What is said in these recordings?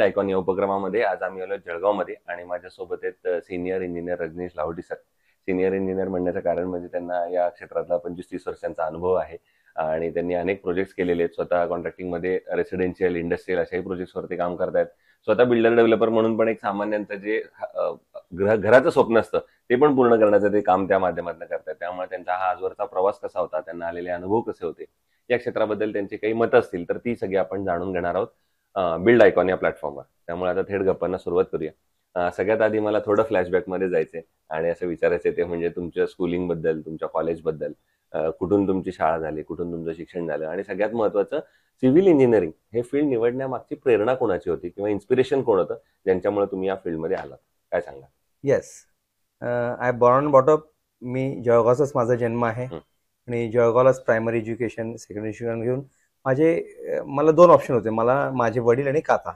Icon या उपक्रमामध्ये आज आम्ही आलो जळगावमध्ये आणि माझ्यासोबत आहेत senior engineer Rajneesh Lahoti sir. Senior engineer म्हणण्याचं कारण म्हणजे त्यांना या क्षेत्रातला 25-30 वर्षांचा अनुभव आहे आणि त्यांनी अनेक प्रोजेक्ट्स केलेले आहेत. स्वतः कॉन्ट्रॅक्टिंगमध्ये रेसिडेन्शियल, इंडस्ट्रियल अशाही प्रोजेक्ट्सवरती काम करतायत. स्वतः बिल्डर डेव्हलपर म्हणून पण एक सामान्यांचं जे घराचं स्वप्न असतं ते पण पूर्ण करण्याचं ते काम त्या माध्यमातून करतात. त्यामुळे त्यांचा हा आजवरचा प्रवास कसा होता, त्यांना आलेले अनुभव कसे होते, या क्षेत्राबद्दल त्यांची काही मतं असतील तर ती सगळी आपण जाणून घेणार आहोत बिल्ड आयकॉन या प्लॅटफॉर्मवर. त्यामुळे आता थेट गप्पांना सुरुवात करूया. सगळ्यात आधी मला थोडं फ्लॅशबॅकमध्ये जायचंय आणि असं विचारायचं ते म्हणजे तुमच्या स्कूलिंग बद्दल, तुमच्या कॉलेजबद्दल, कुठून तुमची शाळा झाली, कुठून तुमचं शिक्षण झालं आणि सगळ्यात महत्वाचं सिव्हिल इंजिनिअरिंग हे फील्ड निवडण्यामागची प्रेरणा कोणाची होती किंवा इन्स्पिरेशन कोण होतं ज्यांच्यामुळे तुम्ही या फील्डमध्ये आलात, काय सांगा? Yes, I born brought up. मी जळगावचाच माझा जन्म आहे आणि जळगावलाच प्रायमरी एज्युकेशन, सेकंडरी एज्युकेशन घेऊन मला 2 ऑप्शन होते, माझे वडील आणि काका.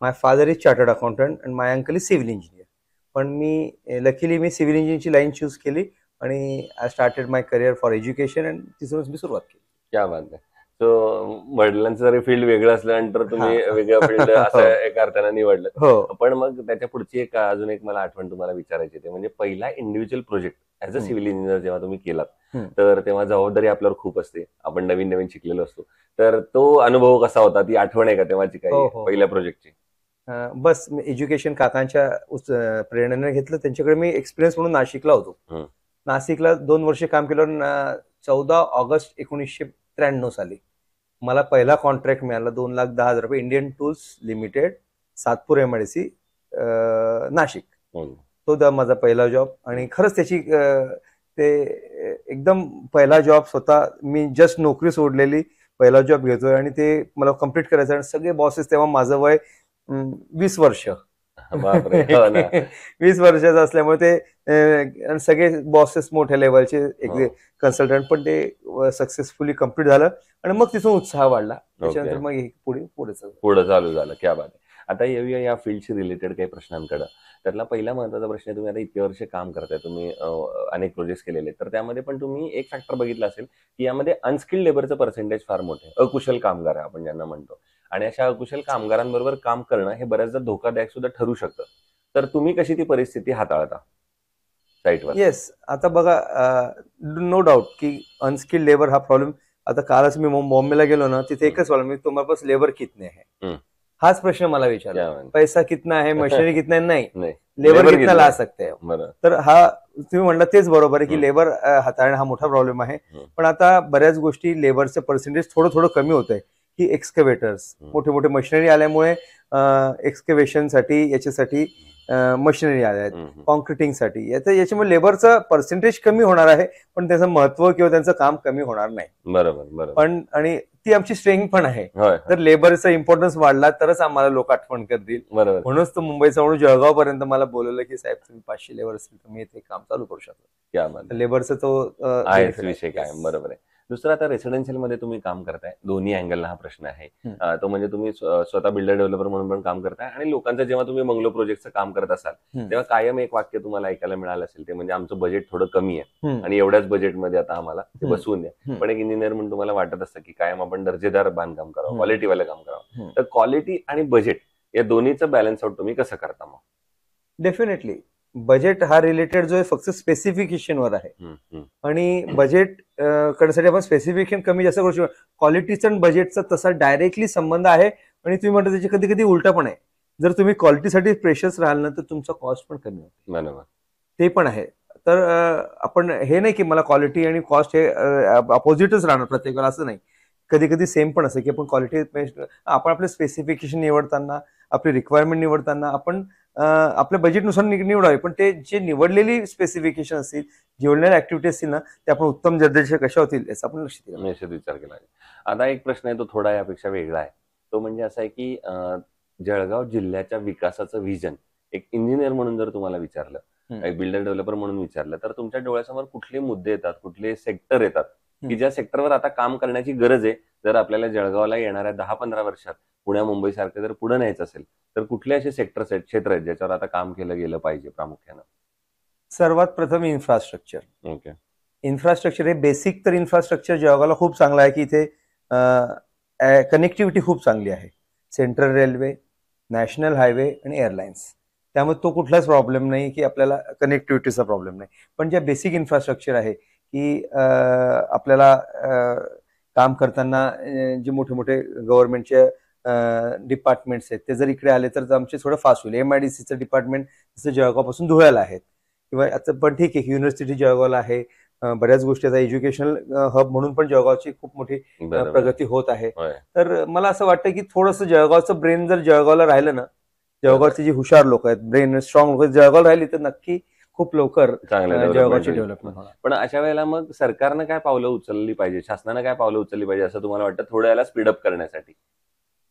My father is chartered accountant and my uncle is civil engineer. पण लकीली मी सिव्हिल इंजिनिअरची लाईन चूज केली आणि I started my career for education and तिथूनच मी सुरुवात केली. क्या बात आहे. सो वडिलांचं जरी फील्ड वेगळं असल्यानंतर तुम्ही वेगळं फील्ड असं एका अर्थाने निवडलं. पण मग त्याच्या पुढची अजून एक मला आठवण तुम्हाला विचारायची ते म्हणजे पहिला individual project as a civil engineer जेव्हा तुम्ही केलात तर तेव्हा जबाबदारी आपल्यावर खूप असते, आपण नवीन नवीन शिकलेलो असतो. तर तो अनुभव कसा होता, ती आठवण आहे का तेव्हाची काही पहिल्या प्रोजेक्टची? बस मी एज्युकेशन काकांच्या प्रेरणेने घेतलं. त्यांच्याकडे मी एक्सपिरियन्स म्हणून नाशिकला होतो. नाशिकला 2 वर्ष काम केलं. 14 ऑगस्ट 1993 साली मला पहिला कॉन्ट्रॅक्ट मिळाला, 2,10,000 रुपये, Indian tools limited, Satpur MIDC Nashik. तो माझा पहिला जॉब आणि खरंच त्याची ते एकदम पहिला जॉब, स्वतः मी जस्ट नोकरी सोडलेली, पहिला जॉब घेतोय आणि ते मला कम्प्लीट करायचं. आणि सगळे बॉसेस, तेव्हा माझं वय 20 वर्ष 20 वर्षाचं असल्यामुळे ते सगळे बॉसेस मोठ्या लेवलचे कन्सल्टंट, पण ते सक्सेसफुली कम्प्लीट झालं आणि मग तिथून उत्साह वाढला. त्याच्यानंतर मग पुढे चालू झालं. क्या बात आहे. आता येऊया या फील्डशी रिलेटेड काही प्रश्नांकडे. त्यातला पहिला महत्वाचा प्रश्न, तुम्ही आता इतके वर्ष काम करताय, तुम्ही अनेक प्रोजेक्ट केलेले, तर त्यामध्ये पण तुम्ही एक फॅक्टर बघितला असेल की यामध्ये अनस्किल्ड लेबरचं पर्सेंटेज फार मोठे, अकुशल कामगार आपण ज्यांना म्हणतो, आणि अशा अकुशल कामगारांबरोबर काम करणं हे बऱ्याचदा धोकादायक सुद्धा ठरू शकतं. तर तुम्ही कशी ती परिस्थिती हाताळता साईटवर? येस, आता बघा, नो डाऊट की अनस्किल्ड लेबर हा प्रॉब्लेम. आता कालच मी बॉम्बेला गेलो ना, तिथे एकच प्रॉब्लेम, मी तुम्हाला पास लेबर कितने है, हाच प्रश्न मला विचारला. पैसा कितना है, मशिनरी कितना है, नाही, लेबर कितना ला सकते हैं. तर हा तुम्ही म्हणला तेच बरोबर आहे की लेबर हाताळणं हा मोठा प्रॉब्लेम आहे. पण आता बऱ्याच गोष्टी लेबरचं पर्सेंटेज थोडं कमी होत आहे की एक्सकव्हेटर्स, मोठे मोठे मशिनरी आल्यामुळे एक्सकव्हेशनसाठी याच्यासाठी मशिनरी आल्या आहेत, कॉन्क्रिटिंगसाठी. याच्यामुळे लेबरचं पर्सेंटेज कमी होणार आहे, पण त्याचं महत्व किंवा त्यांचं काम कमी होणार नाही. बरोबर. पण आणि ती आमची स्ट्रेंथ पण आहे. तर लेबरचा इम्पॉर्टन्स वाढला तरच आम्हाला लोक आठवण करतील. म्हणूनच तो मुंबईचा म्हणून जळगाव पर्यंत मला बोलवलं की साहेब तुम्ही 500 लेबर असतील तर मी ते काम चालू करू शकतो. लेबरचा तो विषय काय. बरोबर आहे. दुसरं, आता रेसिडेन्शियल मध्ये तुम्ही काम करताय, दोन्ही अँगलला हा प्रश्न आहे. तो म्हणजे तुम्ही स्वतः बिल्डर डेव्हलपर म्हणून पण काम करताय आणि लोकांचं जेव्हा तुम्ही बंगलो प्रोजेक्टचं काम करत असाल तेव्हा कायम एक वाक्य तुम्हाला ऐकायला मिळालं असेल, ते म्हणजे आमचं बजेट थोडं कमी आहे आणि एवढ्याच बजेटमध्ये आता आम्हाला ते बसवून द्या. पण एक इंजिनियर म्हणून तुम्हाला वाटत असतं की कायम आपण दर्जेदार बांधकाम करावं, क्वालिटीवालं काम करावं. तर क्वालिटी आणि बजेट या दोन्हीचं बॅलन्स आउट तुम्ही कसं करता मग? डेफिनेटली बजेट हा रिलेटेड जो आहे फक्त स्पेसिफिकेशनवर आहे आणि बजेट करण्यासाठी आपण स्पेसिफिकेशन कमी जास्त करू शकतो. क्वालिटीचा आणि बजेटचा तसा डायरेक्टली संबंध आहे आणि तुम्ही म्हणता त्याची कधी कधी उलटा पण आहे. जर तुम्ही क्वालिटीसाठी प्रेशर्स राहाल ना तर तुमचा कॉस्ट पण कमी होतो. बरोबर, ते पण आहे. तर आपण हे नाही की मला क्वालिटी आणि कॉस्ट हे अपोजिटच राहणार प्रत्येक वेळा, असं नाही. कधी कधी सेम पण असं की आपण क्वालिटी, आपण आपले स्पेसिफिकेशन निवडताना, आपली रिक्वायरमेंट निवडताना आपण आपल्या बजेटनुसार निवडावे, पण ते जे निवडलेली स्पेसिफिकेशन असतील, निवडलेल्या ऍक्टिव्हिटी असतील ना, ते आपण उत्तम दर्जाचे कशा होतील याचा आपण निश्चित विचार केला. आता एक प्रश्न आहे, तो थोडा यापेक्षा वेगळा आहे. तो म्हणजे असा आहे की जळगाव जिल्ह्याच्या विकासाचं व्हिजन एक इंजिनियर म्हणून जर तुम्हाला विचारलं, एक बिल्डर डेव्हलपर म्हणून विचारलं, तर तुमच्या डोळ्यासमोर कुठले मुद्दे येतात, कुठले सेक्टर येतात की ज्या सेक्टरवर आता काम करण्याची गरज आहे? जर आपल्याला जळगावला येणाऱ्या 10-15 वर्षात पुण्या मुंबई सारखं जर पुढे न्यायचं असेल तर कुठले असे सेक्टर्स आहेत, क्षेत्र आहेत ज्याच्यावर आता काम केलं गेलं पाहिजे प्रामुख्यानं? सर्वात प्रथम इन्फ्रास्ट्रक्चर. ओके, इन्फ्रास्ट्रक्चर हे बेसिक तर इन्फ्रास्ट्रक्चर जळगावला खूप चांगलं आहे की इथे कनेक्टिव्हिटी खूप चांगली आहे. सेंट्रल रेल्वे, नॅशनल हायवे आणि एअरलाइन्स. त्यामुळे तो कुठलाच प्रॉब्लेम नाही की आपल्याला कनेक्टिव्हिटीचा प्रॉब्लेम नाही. पण ज्या बेसिक इन्फ्रास्ट्रक्चर आहे की आपल्याला काम करताना जे मोठे मोठे गव्हर्नमेंटचे डिपार्टमेंट्स आहेत ते जर इकडे आले तर आमचे थोडं फास्ट होईल. MIDCचं डिपार्टमेंट जसं जळगावपासून धुळ्याला आहेत किंवा आता पण ठीक आहे, युनिव्हर्सिटी जळगावला आहे, बऱ्याच गोष्टी आता एज्युकेशनल हब म्हणून पण जळगावची खूप मोठी प्रगती होत आहे. तर मला असं वाटतं की थोडंसं जळगावचं ब्रेन जर जळगावला राहिलं ना, जळगावचे जे हुशार लोक आहेत, ब्रेन स्ट्रॉंग लोक जळगावला राहिली तर नक्की खूप लवकर जळगावची डेव्हलपमेंट होणार. पण अशा वेळेला मग सरकारनं काय पावलं उचलली पाहिजे, शासनानं काय पावलं उचलली पाहिजे असं तुम्हाला वाटतं थोड्या वेळेला स्पीडअप करण्यासाठी?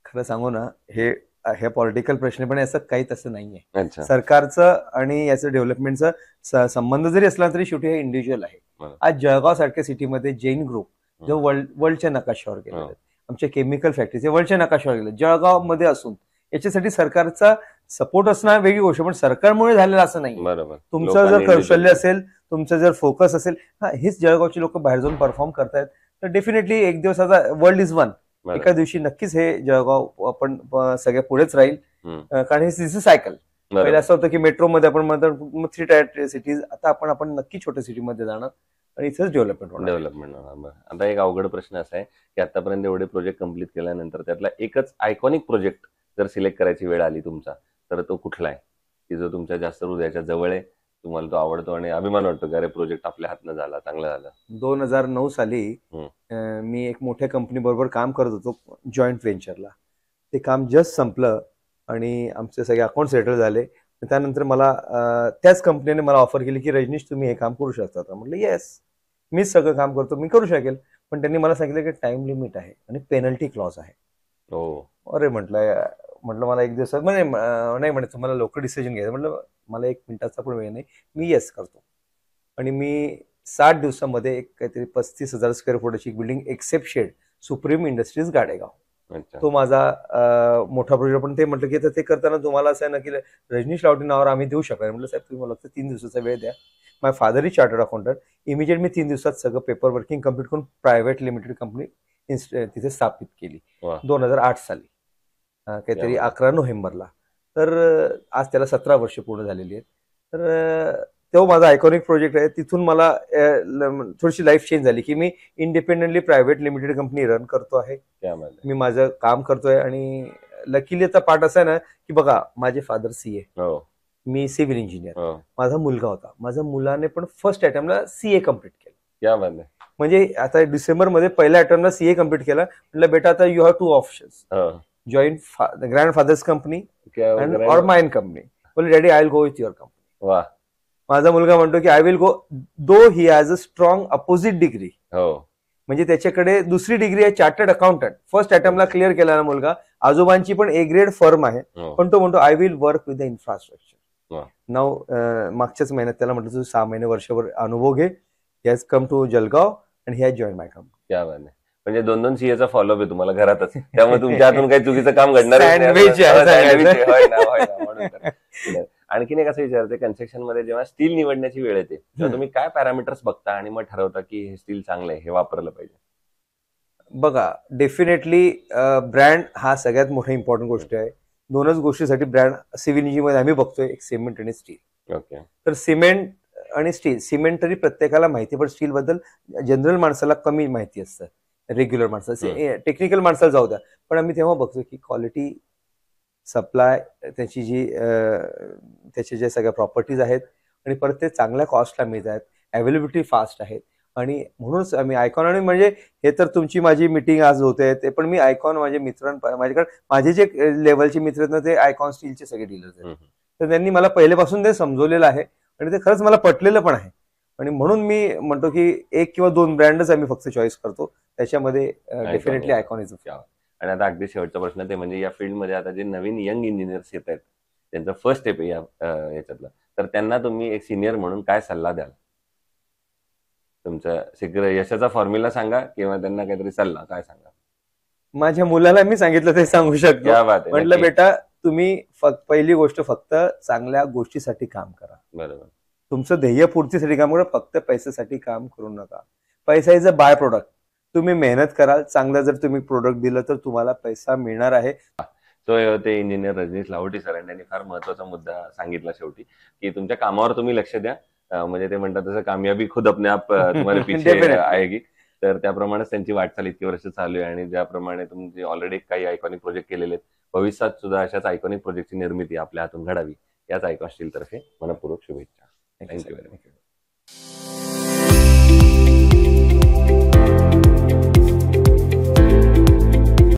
खरं सांगू ना, हे पॉलिटिकल प्रश्न पण असं काही तसं नाहीये. सरकारचं आणि याचं डेव्हलपमेंटचा संबंध जरी असला तरी शेवटी हे इंडिव्हिज्युअल आहे. आज जळगाव सारख्या सिटीमध्ये जैन ग्रुप जो वर्ल्डच्या नकाशावर गेले, आमच्या केमिकल फॅक्टरीचे वर्ल्डच्या नकाशावर गेले, जळगाव मध्ये असून याच्यासाठी सरकारचा सपोर्ट असणं वेगळी गोष्ट, पण सरकारमुळे झालेलं असं नाही. बरोबर. तुमचं जर कौशल्य असेल, तुमचं जर फोकस असेल, हेच जळगावची लोक बाहेर जाऊन परफॉर्म करतायत तर डेफिनेटली एक दिवस आता वर्ल्ड इज वन, एका दिवशी नक्कीच हे जळगाव आपण सगळ्या पुढेच राहील. कारण हे सायकल पहिलं असं होतं की मेट्रोमध्ये आपण म्हणतो 3 टायर सिटीज, आता आपण नक्की छोट्या सिटीमध्ये जाणार आणि इथेच डेव्हलपमेंट होणार. आता एक अवघड प्रश्न असा आहे की आतापर्यंत एवढे प्रोजेक्ट कम्प्लीट केल्यानंतर त्यातला एकच आयकॉनिक प्रोजेक्ट जर सिलेक्ट करायची वेळ आली तुमचा, तर तो कुठला आहे की जो तुमच्या जास्त हृदयाच्या जवळ आहे, तुम्हाला तो आवडतो आणि अभिमान वाटतो की अरे प्रोजेक्ट आपल्या हातनं झाला, चांगला झाला? 2009 साली मी एक मोठ्या कंपनी बरोबर काम करत होतो जॉईंट व्हेंचरला. ते काम जस्ट संपलं आणि आमचे सगळे अकाउंट सेटल झाले. त्यानंतर मला त्याच कंपनीने मला ऑफर केली की रजनीश तुम्ही हे काम करू शकता का? म्हटलं येस, मीच सगळं काम करतो, मी करू शकेल. पण त्यांनी मला सांगितलं की टाइम लिमिट आहे आणि पेनल्टी क्लॉज आहे. अरे म्हटलं मला एक दिवसात नाही म्हणे तुम्हाला लवकर डिसिजन घ्यायचं. म्हटलं मला 1 मिनिटाचा पण वेळ नाही, मी येस करतो. आणि मी 60 दिवसामध्ये एक काहीतरी 35,000 स्क्वेअर फुटाची building except shed, supreme industries Gadegaon, तो माझा मोठा प्रोजेक्ट. पण ते म्हटलं की ते करताना तुम्हाला असं आहे ना की रजनीश लावटी नावावर आम्ही देऊ शकणार. म्हटलं साहेब तुम्ही मला 3 दिवसाचा वेळ द्या. My father is chartered accountant. Immediate मी 3 दिवसात सगळं पेपर वर्किंग कम्प्लीट करून प्रायव्हेट लिमिटेड कंपनी तिथे स्थापित केली 2008 साली, काहीतरी 11 नोव्हेंबरला. तर आज त्याला 17 वर्ष पूर्ण झालेली आहेत. तर तो माझा आयकॉनिक प्रोजेक्ट आहे. तिथून मला थोडीशी लाईफ चेंज झाली की मी independently private limited company run करतो आहे. मी माझं काम करतोय आणि लकीली आता पार्ट असा आहे ना की बघा, माझे फादर CA, मी सिव्हिल इंजिनियर, माझा मुलगा होता, माझ्या मुलाने पण फर्स्ट अटेम्प्टला CA कम्प्लीट केलं. म्हणजे आता डिसेंबरमध्ये पहिल्या अटेम्प्टला CA कम्प्लीट केला. म्हटलं बेटा आता you have 2 options, join grandfather's company और माइन कंपनी. बोले daddy I will go with your company. माझा मुलगा म्हणतो की I will go though he has a strong opposite degree. म्हणजे त्याच्याकडे दुसरी डिग्री आहे, चार्टर्ड अकाउंटंट. फर्स्ट अटेम्प्टला क्लिअर केला ना मुलगा. आजोबांची पण A ग्रेड फर्म आहे, पण तो म्हणतो I will work with the infrastructure. मागच्याच महिन्यात त्याला म्हटलं तू 6 महिने वर्षभर अनुभव घे, he has come to Jalgaon and he has join my company. म्हणजे 2-2 CAचा फॉलोअप आहे तुम्हाला घरातच, त्यामुळे तुमच्या हातून काही चुकीचं काम घडणार नाही. आणखीन एक असं विचारते, कन्स्ट्रक्शन मध्ये जेव्हा स्टील निवडण्याची वेळ येते तेव्हा तुम्ही काय पॅरामीटर्स बघता आणि मग ठरवता की हे स्टील चांगलं आहे, हे वापरलं पाहिजे? बघा, डेफिनेटली ब्रँड हा सगळ्यात मोठा इम्पॉर्टंट गोष्ट आहे. 2च गोष्टीसाठी ब्रँड सिव्हिल इंजिनिअरिंग मध्ये आम्ही बघतोय, एक सिमेंट आणि स्टील. तर सिमेंट आणि स्टील, सिमेंट तरी प्रत्येकाला माहिती, पण स्टील बद्दल जनरल माणसाला कमी माहिती असतं, रेग्युलर माणसाला. टेक्निकल माणसाला जाऊ द्या, पण आम्ही तेव्हा बघतो की क्वालिटी, सप्लाय, त्याचे जे सगळ्या प्रॉपर्टीज आहेत आणि परत ते चांगल्या कॉस्टला मिळत आहेत, अवेलेबिलिटी फास्ट आहेत. आणि म्हणूनच आम्ही आयकॉन, आणि म्हणजे हे तर तुमची माझी मीटिंग आज होते ते पण मी आयकॉन, माझे मित्र, माझ्याकडे माझे जे लेवलचे मित्र आहेत ना ते आयकॉन स्टीलचे सगळे डीलर्स आहेत. तर त्यांनी मला पहिल्यापासून ते समजवलेलं आहे आणि ते खरंच मला पटलेलं पण आहे. आणि म्हणून मी म्हणतो की 1 किंवा 2 ब्रँडच आम्ही फक्त चॉईस करतो, त्याच्यामध्ये डेफिनेटली आयकॉन इज. आणि आता अगदी शेवटचा प्रश्न ते म्हणजे या फील्डमध्ये आता जे नवीन यंग इंजिनियर्स येत आहेत, त्यांचं फर्स्ट स्टेप आहे याच्यातलं, तर त्यांना तुम्ही एक सिनियर म्हणून काय सल्ला द्याल? तुमचा यशाचा फॉर्म्युला सांगा किंवा त्यांना काहीतरी सल्ला काय सांगा? माझ्या मुलाला मी सांगितलं ते सांगू शकतो. म्हटलं बेटा, तुम्ही पहिली गोष्ट फक्त चांगल्या गोष्टीसाठी काम करा. बरोबर. तुमचं ध्येयपूर्तीसाठी काम करा, फक्त पैशासाठी काम करू नका. पैसा इज अ बाय प्रोडक्ट. तुम्ही मेहनत कराल, चांगलं जर तुम्ही प्रोडक्ट दिलं तर तुम्हाला पैसा मिळणार आहे. तो होते इंजिनियर रजनीश लाहोटी सर, आणि त्यांनी फार महत्वाचा मुद्दा सांगितला शेवटी, की तुमच्या कामावर तुम्ही लक्ष द्या, म्हणजे ते म्हणतात तसं कामयाबी खुद अपने आप तुम्हारे पीछे आएगी. तर त्याप्रमाणेच त्यांची वाटचाल इतकी वर्ष चालू आहे, आणि ज्याप्रमाणे तुम्ही ऑलरेडी काही आयकॉनिक प्रोजेक्ट केलेले आहेत, भविष्यात सुद्धा अशाच आयकॉनिक प्रोजेक्टची निर्मिती आपल्या हातून घडावी, याच आयकॉन स्टील तर्फे मनपूर्वक शुभेच्छा. Thank you very much.